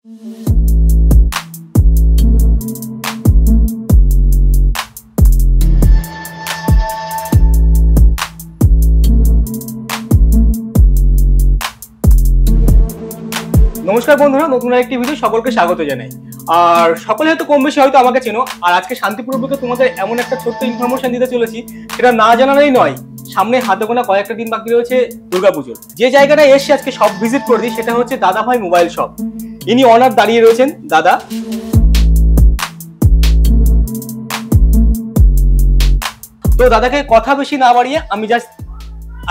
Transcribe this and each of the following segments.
নমস্কার বন্ধুরা, নতুন একটি ভিডিও সকলকে স্বাগত জানাই। আর সকলে হয়তো কম বেশি হয়তো আমাকে চেনো। আর আজকে শান্তিপুর বুকে তোমাদের এমন একটা ছোট্ট ইনফরমেশন দিতে চলেছি, সেটা না জানানোই নয়। সামনে হাতে গোনা কয়েকটা দিন বাকি রয়েছে দুর্গাপুজোর। যে জায়গাটায় এসে আজকে সব ভিজিট করে দিই সেটা হচ্ছে দাদা ভাই মোবাইল শপ। ইনি অনার দাঁড়িয়ে রয়েছেন দাদা। তো দাদাকে কথা বেশি না বাড়িয়ে আমি জাস্ট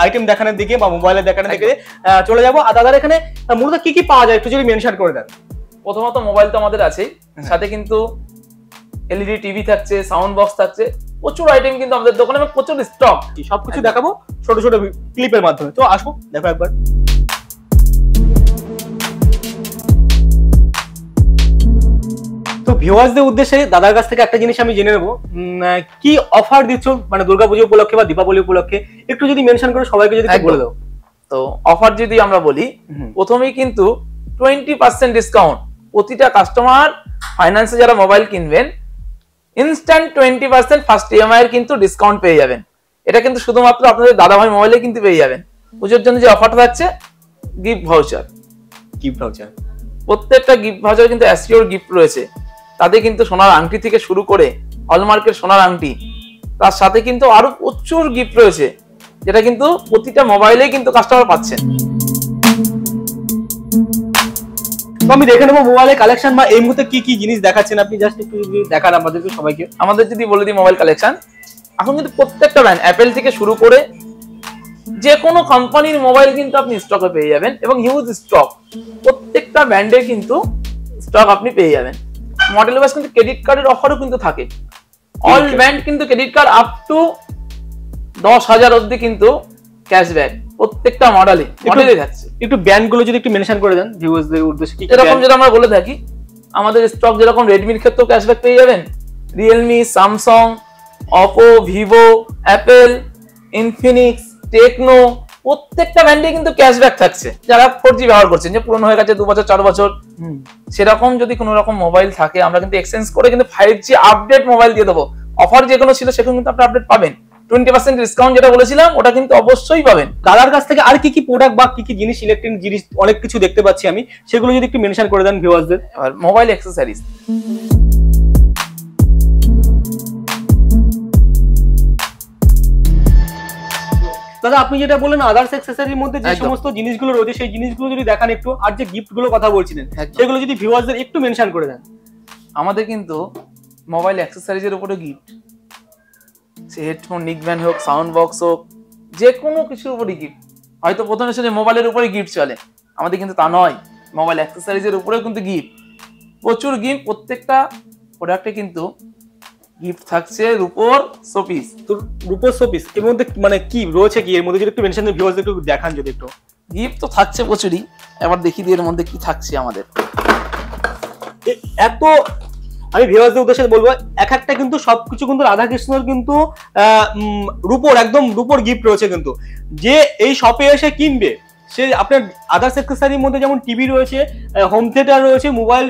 আইটেম দেখানোর দিকে বা মোবাইলে দেখানোর দিকে চলে যাবো। আর দাদার এখানে মূলত কি কি পাওয়া যায় একটু যদি মেনশন করে দেন। প্রথমত মোবাইল তো আমাদের আছে, সাথে কিন্তু এলইডি টিভি থাকছে, সাউন্ড বক্স থাকছে, প্রচুর আইটেম কিন্তু আমাদের দোকানে, প্রচুর স্টক। সবকিছু দেখাবো ছোট ছোট ক্লিপের মাধ্যমে। তো আসো দেখো একবার। তো ভিউয়ার্সদের উদ্দেশ্যে দাদার কাছ থেকে একটা জিনিস আমি জেনে নেবো, কি অফার দিচ্ছ মানে দুর্গাপুজো উপলক্ষে বা দীপাবলি উপলক্ষে, একটু যদি মেনশন করে সবাইকে যদি বলে দাও। তো অফার যদি আমরা বলি, প্রথমেই কিন্তু 20% ডিসকাউন্ট প্রতিটা কাস্টমার ফাইন্যান্সে যারা মোবাইল কিনবেন, ইনস্ট্যান্ট 20% ফার্স্ট ইএমআই এর কিন্তু ডিসকাউন্ট পেয়ে যাবেন। এটা কিন্তু শুধুমাত্র আপনাদের দাদাভাই মোবাইলে কিন্তু পেয়ে যাবেন। পুজোর জন্য যে অফারটা থাকছে, গিফট ভাউচার। প্রত্যেকটা গিফট ভাউচার কিন্তু অ্যাসিওর গিফট রয়েছে। তাতে কিন্তু সোনার আংটি থেকে শুরু করে হলমার্কের সোনার আংটি, তার সাথে কিন্তু আরো প্রচুর গিফট রয়েছে, যেটা কিন্তু প্রতিটা মোবাইলে কিন্তু কাস্টমার পাচ্ছেন। আমি দেখে নেবো মোবাইলের কালেকশন বা এই মুহূর্তে কি কি জিনিস দেখাচ্ছেন আপনি, জাস্ট একটু দেখান আমাদেরকে সবাইকে। আমাদের যদি বলে দিই মোবাইল কালেকশন, এখন কিন্তু প্রত্যেকটা ব্র্যান্ড অ্যাপেল থেকে শুরু করে যে কোনো কোম্পানির মোবাইল কিন্তু আপনি স্টকে পেয়ে যাবেন, এবং হিউজ স্টক। প্রত্যেকটা ব্র্যান্ডের কিন্তু স্টক আপনি পেয়ে যাবেন। মডেল ওয়াইজ কিন্তু ক্রেডিট কার্ডের অফারও কিন্তু থাকে। অল ব্র্যান্ড কিন্তু ক্রেডিট কার্ড আপ টু 10,000 অবধি কিন্তু ক্যাশব্যাক প্রত্যেকটা মডেলে থাকছে। একটু ব্র্যান্ড গুলো যদি একটু মেনশন করে দেন ভিউয়ার্সদের উদ্দেশ্যে। এরকম যেটা আমরা বলে থাকি, আমাদের স্টক যেরকম রেডমির ক্ষেত্রেও ক্যাশব্যাক পেয়ে যাবেন, Realme, Samsung, Oppo, Vivo, Apple, Infinix, Tecno, প্রত্যেকটা ব্র্যান্ডে কিন্তু ক্যাশব্যাক থাকছে। যারা 4G ব্যবহার করছেন, যে পুরনো হয়ে গেছে 2 বছর 4 বছর, সেরকম যদি কোনো রকম মোবাইল থাকে, আমরা কিন্তু এক্সচেঞ্জ করে কিন্তু 5G আপডেট মোবাইল দিয়ে দেবো। অফার যে কোনো ছিল সেখানে কিন্তু আপনি আপডেট পাবেন। 20% ডিসকাউন্ট যেটা বলেছিলাম, ওটা কিন্তু অবশ্যই পাবেন। দাদার কাছ থেকে আর কি কি প্রোডাক্ট বা কি কি জিনিস, ইলেকট্রনিক জিনিস অনেক কিছু দেখতে পাচ্ছি আমি, সেগুলো যদি একটু মেনশন করে দেন ভিউয়ার্সদের। আর মোবাইল অ্যাক্সেসরিজ, দাদা আপনি যেটা বললেন আদার্স অ্যাক্সেসরির মধ্যে যে সমস্ত জিনিসগুলো রয়েছে, সেই জিনিসগুলো যদি দেখান একটু। আর যে গিফট গুলো কথা বলছিলেন, সেগুলো যদি ভিউয়ার্সদের একটু মেনশন করে দেন। আমাদের কিন্তু মোবাইল অ্যাক্সেসরিজের উপরে গিফট, সে হেডফোন, নিকব্যান্ড হোক, সাউন্ড বক্স হোক, যে কোনো কিছুর উপরে গিফট। হয়তো প্রথমে শুনে মোবাইলের উপরে গিফট চলে, আমাদের কিন্তু তা নয়। মোবাইল অ্যাক্সেসরিজের উপরেও কিন্তু গিফট, প্রচুর গিফট। প্রত্যেকটা প্রোডাক্টে কিন্তু গিফট থাকছে। রূপোর শোপিস, তো রূপোর শোপিস এর মধ্যে মানে কি রয়েছে, কি এর মধ্যে যদি একটু মেনশন দেন ভিউয়ার্সদের একটু দেখান যদি একটু। গিফট তো থাকছে প্রচুরই, এবার দেখি দিয়ে এর মধ্যে কি থাকছে আমাদের। এত আমি ভিউয়ার্সদের উদ্দেশ্যে বলবো, এক একটা কিন্তু সবকিছু কিন্তু রাধাকৃষ্ণর কিন্তু রূপোর, একদম রূপোর গিফট রয়েছে। কিন্তু যে এই শপে এসে কিনবে, সে আপনার আদার্স অ্যাক্সেসরির মধ্যে যেমন টিভি রয়েছে, হোম থিয়েটার রয়েছে, মোবাইল,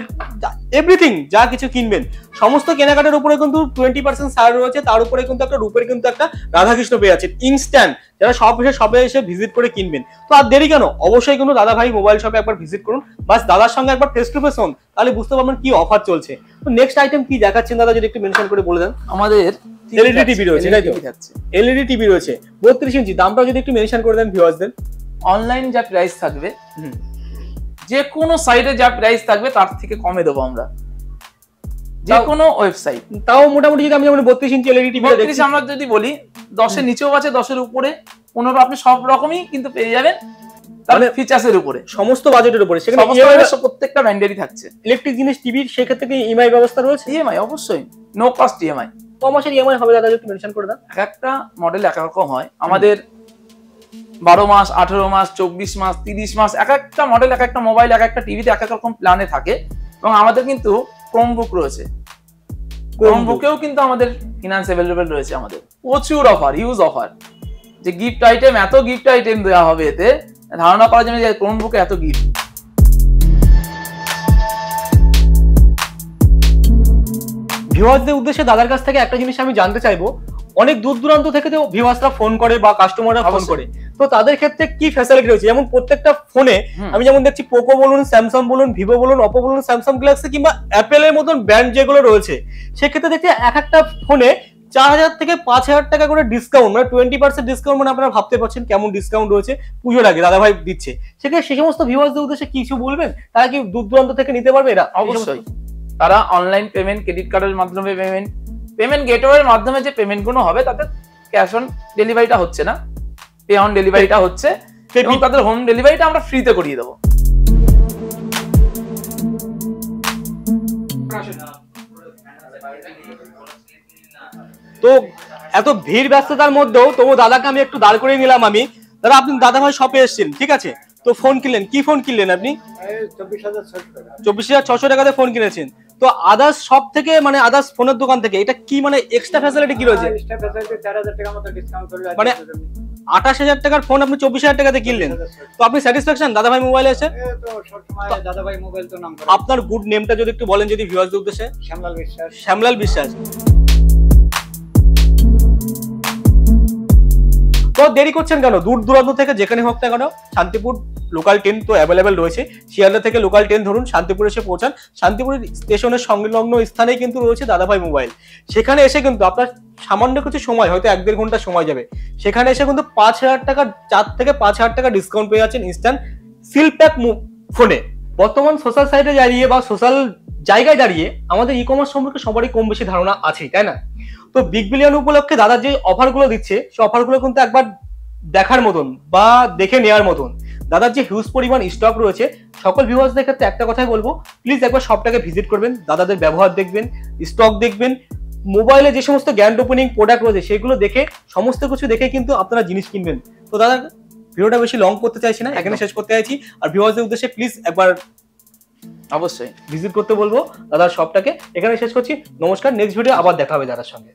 এভরিথিং যা কিছু কিনবেন সমস্ত কেনাকাটার উপরে কিন্তু 20% ছাড় রয়েছে। তার উপরে কিন্তু একটা রূপের কিন্তু একটা রাধাকৃষ্ণ পেয়ে যাচ্ছে ইনস্ট্যান্ট, যারা শপে এসে ভিজিট করে কিনবেন। তো আর দেরি কেন, অবশ্যই কিন্তু দাদা ভাই মোবাইল শপে একবার ভিজিট করুন, বাস দাদার সঙ্গে একবার ফেস টু ফেস হন, তাহলে বুঝতে পারবেন কি অফার চলছে। তো নেক্সট আইটেম কি দেখাচ্ছেন দাদা, যদি একটু মেনশন করে বলে দেন। আমাদের এলইডি টিভি রয়েছে, তাই তো? এলইডি টিভি রয়েছে 32 ইঞ্চি, দামটা যদি একটু মেনশন করে দেন ভিউয়ার্সদের। অনলাইন যা প্রাইস থাকবে, যে কোনো সাইটে যা প্রাইস থাকবে তার থেকে কমে দেবো আমরা, যে কোনো ওয়েবসাইট। তাও মোটামুটি যদি আমি যেমন 32 ইঞ্চি এলইডি টিভি দেখছি, আমরা যদি বলি 10-এর নিচেও আছে, 10-এর উপরে 15, আপনি সব রকমই কিন্তু পেয়ে যাবেন। তাহলে ফিচার্সের উপরে, সমস্ত বাজেটের উপরে, সেখানে প্রত্যেকটা ব্র্যান্ডেরই থাকছে। ইলেকট্রিক জিনিস টিভির সেক্ষেত্রে কি ইএমআই ব্যবস্থা রয়েছে? ইএমআই অবশ্যই, নো কস্ট ইএমআই। ক মাসের ইএমআই হবে দাদা, একটু মেনশন করে দেন। একটা মডেল এক রকম হয়, আমাদের 12 মাস, 18 মাস, 24 মাস, 30 মাস, এক একটা মডেল, এক একটা মোবাইল, এক একটা টিভিতে এক এক রকম প্ল্যানে থাকে। এবং আমাদের কিন্তু ক্রোমবুক রয়েছে, ক্রোমবুকেও কিন্তু আমাদের ফিনান্স অ্যাভেলেবল রয়েছে। আমাদের প্রচুর অফার, হিউজ অফার, যে গিফট আইটেম, এত গিফট আইটেম দেওয়া হবে, এতে ধারণা করা যাবে যে ক্রোমবুকে এত গিফট। ভিউয়ারদের উদ্দেশ্যে দাদার কাছ থেকে একটা জিনিস আমি জানতে চাইবো, অনেক দূর দূরান্ত থেকে তো ভিউয়ার্সরা ফোন করে বা কাস্টমাররা ফোন করে, তো তাদের ক্ষেত্রে কি ফ্যাসিলিটি রয়েছে? যেমন প্রত্যেকটা ফোনে আমি যেমন দেখছি পোকো বলুন, স্যামসাং বলুন, ভিভো বলুন, অপো বলুন, স্যামসাং গ্যালাক্সি কিংবা অ্যাপেলের মতন ব্র্যান্ড যেগুলো রয়েছে, সেক্ষেত্রে দেখছি এক একটা ফোনে 4,000 থেকে 5,000 টাকা করে ডিসকাউন্ট, মানে 20% ডিসকাউন্ট, মানে আপনারা ভাবতে পারছেন কেমন ডিসকাউন্ট রয়েছে পুজোর আগে দাদা ভাই দিচ্ছে। সেক্ষেত্রে সেই সমস্ত ভিউয়ার্সদের উদ্দেশ্যে কিছু বলবেন? তারা কি দূর দূরান্ত থেকে নিতে পারবে? এরা অবশ্যই তারা অনলাইন পেমেন্ট, ক্রেডিট কার্ডের মাধ্যমে পেমেন্ট গেটওয়ের মাধ্যমে যে পেমেন্ট গুলো হবে তাতে ক্যাশ অন ডেলিভারিটা হচ্ছে না, পে অন ডেলিভারিটা হচ্ছে, এবং তাদের হোম ডেলিভারিটা আমরা ফ্রিতে করিয়ে দেবো। তো এত ভিড় ব্যস্ততার মধ্যেও তবু দাদাকে আমি একটু দাঁড় করে নিলাম। আমি দাদা, আপনি দাদা ভাই শপে এসেছেন, ঠিক আছে, তো ফোন কিনলেন, কি ফোন কিনলেন আপনি? 24,600 টাকাতে ফোন কিনেছেন। তো আদার্স শপ থেকে, মানে আদার্স ফোনের দোকান থেকে এটা কি মানে এক্সট্রা ফ্যাসিলিটি কি রয়েছে? মানে 28,000 টাকার ফোন আপনি 24,000 টাকাতে কিনলেন, তো আপনি স্যাটিসফ্যাকশন দাদা ভাই মোবাইলে এসে? আপনার গুড নেমটা যদি একটু বলেন যদি ভিউয়ারদের উদ্দেশ্যে। শ্যামলাল বিশ্বাস। শ্যামলাল বিশ্বাস। তো দেরি করছেন কেন? দূর দূরান্ত থেকে যেখানে হোক না কেন, শান্তিপুর লোকাল ট্রেন তো অ্যাভেলেবেল রয়েছে, শিয়ালদা থেকে লোকাল ট্রেন ধরুন, শান্তিপুর এসে পৌঁছান, শান্তিপুর স্টেশনের সংলগ্ন স্থানেই কিন্তু রয়েছে দাদাভাই মোবাইল। সেখানে এসে কিন্তু আপনার সামান্য কিছু সময়, হয়তো 1-1.5 ঘন্টা সময় যাবে, সেখানে এসে কিন্তু 5,000 টাকা, 4 থেকে 5,000 টাকা ডিসকাউন্ট পেয়ে যাচ্ছেন ইনস্ট্যান্ট সিল প্যাক ফোনে। বর্তমান সোশ্যাল সাইটে দাঁড়িয়ে বা সোশ্যাল জায়গায় দাঁড়িয়ে আমাদের ই কমার্স সম্পর্কে সবারই কম বেশি ধারণা আছেই, তাই না? তো বিগ বিলিয়ন উপলক্ষে দাদা যে অফারগুলো দিচ্ছে, সেই অফারগুলো কিন্তু একবার দেখার মতন বা দেখে নেওয়ার মতন। দাদার যে হিউজ পরিমাণ স্টক রয়েছে, সকল ভিউয়ার্সদের ক্ষেত্রে একটা কথাই বলবো, প্লিজ একবার শপটাকে ভিজিট করবেন, দাদাদের ব্যবহার দেখবেন, স্টক দেখবেন, মোবাইলে যে সমস্ত গ্র্যান্ড ওপেনিং প্রোডাক্ট রয়েছে সেগুলো দেখে, সমস্ত কিছু দেখে কিন্তু আপনারা জিনিস কিনবেন। তো দাদা ভিডিওটা বেশি লং করতে চাইছি না, এখানে শেষ করতে চাইছি। আর ভিউয়ার্সদের উদ্দেশ্যে প্লিজ একবার অবশ্যই ভিজিট করতে বলবো দাদার শপটাকে। এখানে শেষ করছি, নমস্কার। নেক্সট ভিডিও আবার দেখা হবে দাদার সঙ্গে।